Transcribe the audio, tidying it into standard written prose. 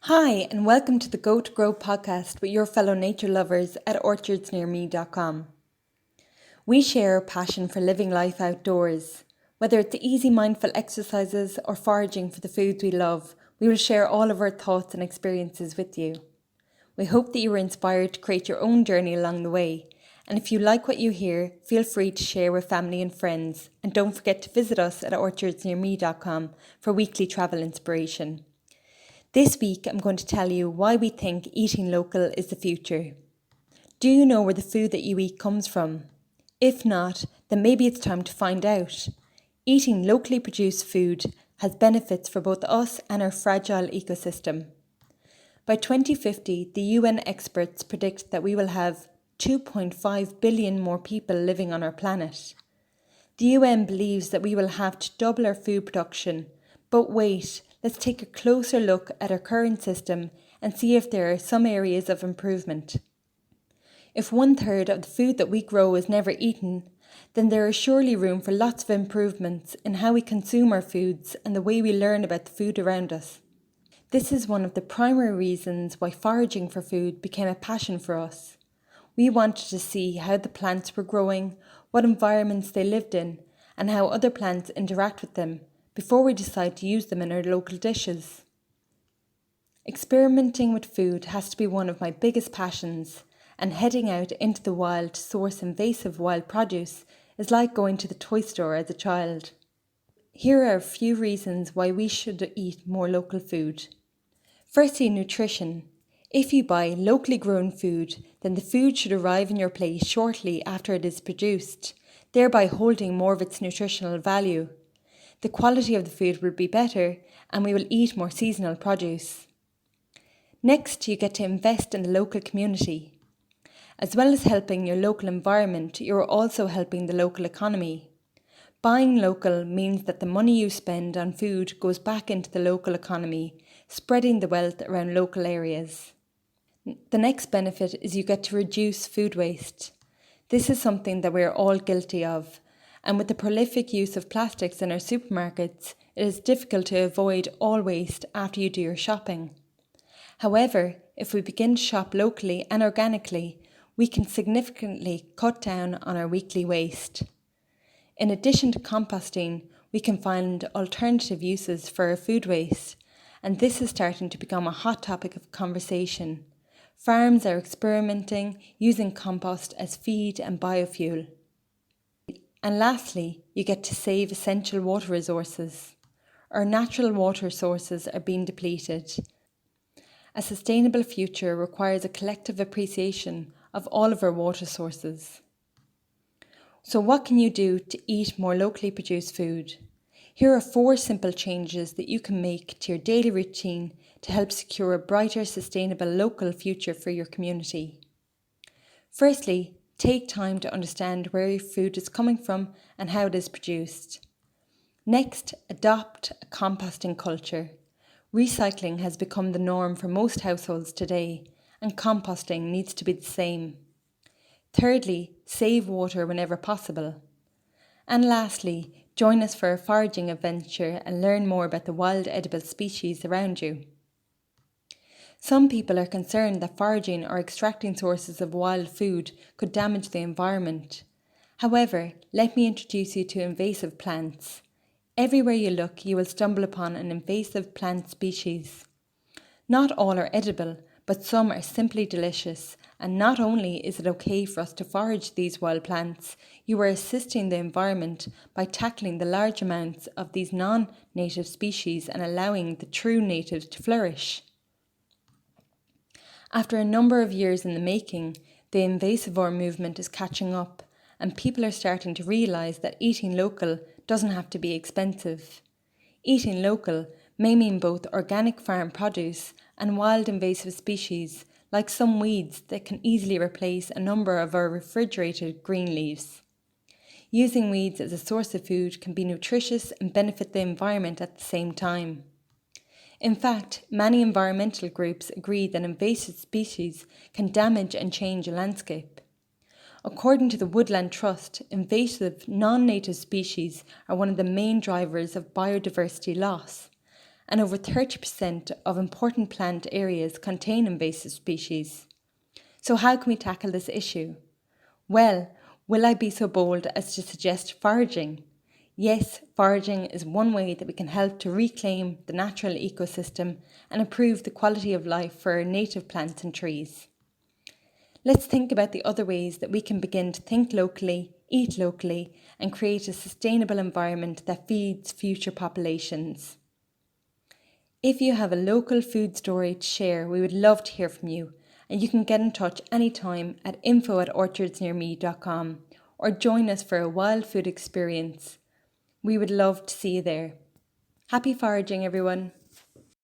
Hi, and welcome to the Go to Grow podcast with your fellow nature lovers at orchardsnearme.com. We share our passion for living life outdoors. Whether it's easy mindful exercises or foraging for the foods we love, we will share all of our thoughts and experiences with you. We hope that you are inspired to create your own journey along the way. And if you like what you hear, feel free to share with family and friends. And don't forget to visit us at orchardsnearme.com for weekly travel inspiration. This week, I'm going to tell you why we think eating local is the future. Do you know where the food that you eat comes from? If not, then maybe it's time to find out. Eating locally produced food has benefits for both us and our fragile ecosystem. By 2050, the UN experts predict that we will have 2.5 billion more people living on our planet. The UN believes that we will have to double our food production, but wait, let's take a closer look at our current system and see if there are some areas of improvement. If 1/3 of the food that we grow is never eaten, then there is surely room for lots of improvements in how we consume our foods and the way we learn about the food around us. This is one of the primary reasons why foraging for food became a passion for us. We wanted to see how the plants were growing, what environments they lived in, and how other plants interact with them before we decide to use them in our local dishes. Experimenting with food has to be one of my biggest passions, and heading out into the wild to source invasive wild produce is like going to the toy store as a child. Here are a few reasons why we should eat more local food. Firstly, nutrition. If you buy locally grown food, then the food should arrive in your plate shortly after it is produced, thereby holding more of its nutritional value. The quality of the food will be better, and we will eat more seasonal produce. Next, you get to invest in the local community. As well as helping your local environment, you are also helping the local economy. Buying local means that the money you spend on food goes back into the local economy, spreading the wealth around local areas. The next benefit is you get to reduce food waste. This is something that we are all guilty of, and with the prolific use of plastics in our supermarkets, it is difficult to avoid all waste after you do your shopping. However, if we begin to shop locally and organically, we can significantly cut down on our weekly waste. In addition to composting, we can find alternative uses for our food waste, and this is starting to become a hot topic of conversation. Farms are experimenting using compost as feed and biofuel. And lastly, you get to save essential water resources. Our natural water sources are being depleted. A sustainable future requires a collective appreciation of all of our water sources. So what can you do to eat more locally produced food? Here are 4 simple changes that you can make to your daily routine to help secure a brighter, sustainable local future for your community. Firstly, take time to understand where your food is coming from and how it is produced. Next, adopt a composting culture. Recycling has become the norm for most households today, and composting needs to be the same. Thirdly, save water whenever possible. And lastly, join us for a foraging adventure and learn more about the wild edible species around you. Some people are concerned that foraging or extracting sources of wild food could damage the environment. However, let me introduce you to invasive plants. Everywhere you look, you will stumble upon an invasive plant species. Not all are edible, but some are simply delicious, and not only is it okay for us to forage these wild plants, you are assisting the environment by tackling the large amounts of these non-native species and allowing the true natives to flourish. After a number of years in the making, the invasivore movement is catching up, and people are starting to realise that eating local doesn't have to be expensive. Eating local may mean both organic farm produce and wild invasive species, like some weeds that can easily replace a number of our refrigerated green leaves. Using weeds as a source of food can be nutritious and benefit the environment at the same time. In fact, many environmental groups agree that invasive species can damage and change a landscape. According to the Woodland Trust, invasive non-native species are one of the main drivers of biodiversity loss, and over 30% of important plant areas contain invasive species. So how can we tackle this issue? Well, will I be so bold as to suggest foraging? Yes, foraging is one way that we can help to reclaim the natural ecosystem and improve the quality of life for our native plants and trees. Let's think about the other ways that we can begin to think locally, eat locally, and create a sustainable environment that feeds future populations. If you have a local food story to share, we would love to hear from you, and you can get in touch anytime at info@orchardsnearme.com or join us for a wild food experience. We would love to see you there. Happy foraging, everyone!